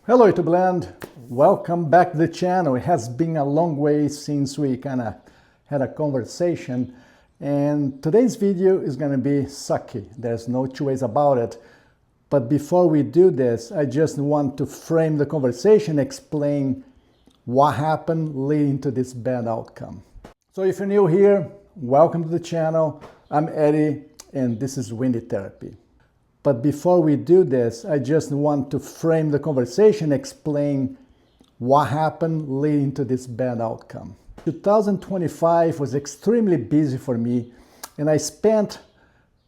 Hello YouTube land, welcome back to the channel. It has been a long way since we kind of had a conversation, and today's video is going to be sucky. There's no two ways about it. But before we do this, I just want to frame the conversation, explain what happened leading to this bad outcome. So if you're new here, welcome to the channel. I'm Eddie and this is Windytherapy. But before we do this, I just want to frame the conversation, explain what happened leading to this bad outcome. 2025 was extremely busy for me, and I spent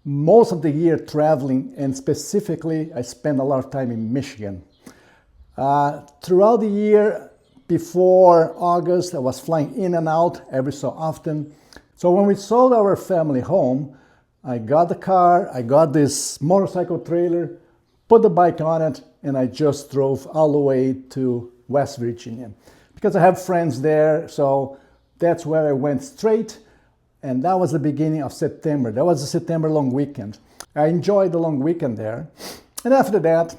most of the year traveling, and specifically, I spent a lot of time in Michigan. Throughout the year, before August, I was flying in and out every so often. So when we sold our family home, I got the car, I got this motorcycle trailer, put the bike on it, and I just drove all the way to West Virginia. Because I have friends there, so that's where I went straight, and that was the beginning of September. That was the September long weekend. I enjoyed the long weekend there, and after that,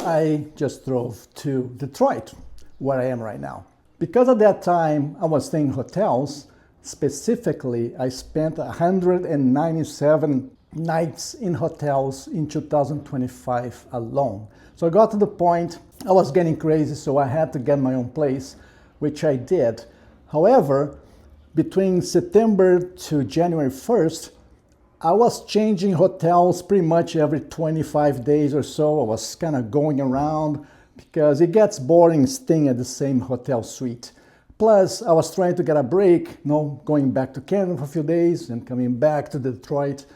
I just drove to Detroit, where I am right now. Because at that time, I was staying in hotels. Specifically, I spent 197 nights in hotels in 2025 alone. So I got to the point, I was getting crazy, so I had to get my own place, which I did. However, between September to January 1st, I was changing hotels pretty much every 25 days or so. I was kind of going around because it gets boring staying at the same hotel suite. Plus, I was trying to get a break, going back to Canada for a few days and coming back to Detroit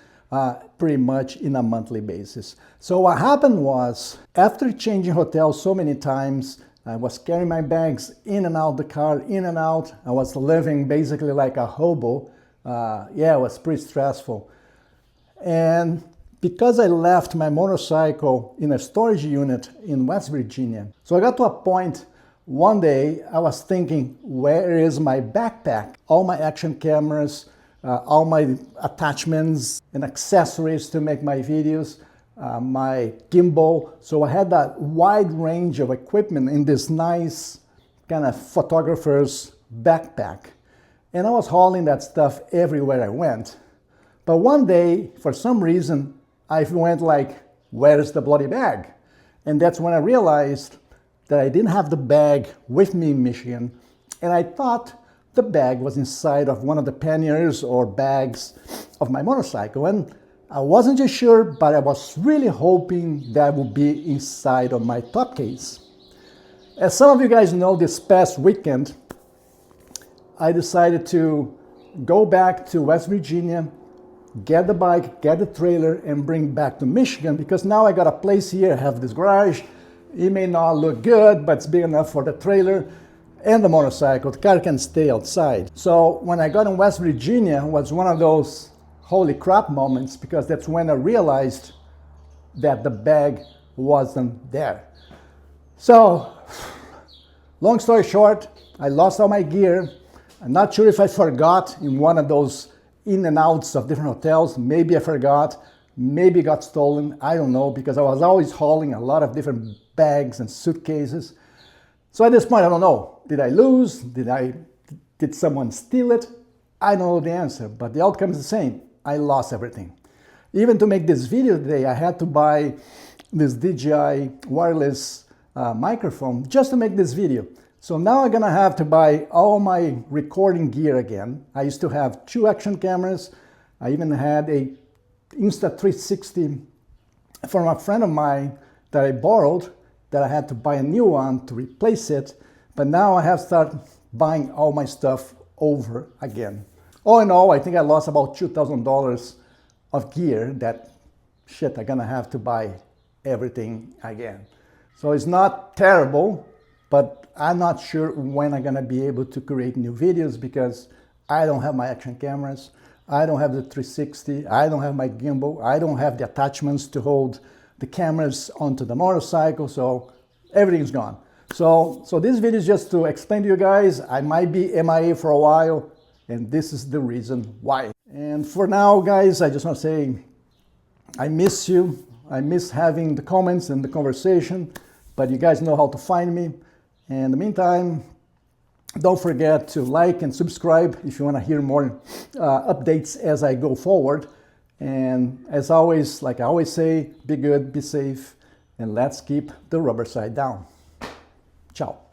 pretty much in a monthly basis. So what happened was, after changing hotels so many times, I was carrying my bags in and out the car, in and out. I was living basically like a hobo. It was pretty stressful. And because I left my motorcycle in a storage unit in West Virginia, so I got to a point. One day I was thinking, where is my backpack? All my action cameras, all my attachments and accessories to make my videos, my gimbal. So I had that wide range of equipment in this nice kind of photographer's backpack. And I was hauling that stuff everywhere I went. But one day, for some reason, I went like, where's the bloody bag? And that's when I realized that I didn't have the bag with me in Michigan, and I thought the bag was inside of one of the panniers or bags of my motorcycle, and I wasn't just sure, but I was really hoping that would be inside of my top case. As some of you guys know, this past weekend, I decided to go back to West Virginia, get the bike, get the trailer, and bring back to Michigan, because now I got a place here, I have this garage. It may not look good, but it's big enough for the trailer and the motorcycle. The car can stay outside. So when I got in West Virginia, it was one of those holy crap moments, because that's when I realized that the bag wasn't there. So, long story short, I lost all my gear. I'm not sure if I forgot in one of those in and outs of different hotels. Maybe I forgot. Maybe it got stolen. I don't know, because I was always hauling a lot of different bags and suitcases. So at this point, I don't know. Did I lose? Did someone steal it? I don't know the answer, but the outcome is the same. I lost everything. Even to make this video today, I had to buy this DJI wireless microphone just to make this video. So now I'm gonna have to buy all my recording gear again. I used to have 2 action cameras. I even had a Insta360 from a friend of mine that I borrowed, that I had to buy a new one to replace it. But now I have started buying all my stuff over again. All in all, I think I lost about $2,000 of gear. That shit, I'm gonna have to buy everything again. So it's not terrible, but I'm not sure when I'm gonna be able to create new videos, because I don't have my action cameras. I don't have the 360, I don't have my gimbal, I don't have the attachments to hold the cameras onto the motorcycle, so everything's gone. So this video is just to explain to you guys, I might be MIA for a while, and this is the reason why. And for now, guys, I just want to say, I miss you. I miss having the comments and the conversation, but you guys know how to find me. And in the meantime, don't forget to like and subscribe if you want to hear more updates as I go forward. And as always, like I always say, be good, be safe, and let's keep the rubber side down. Ciao.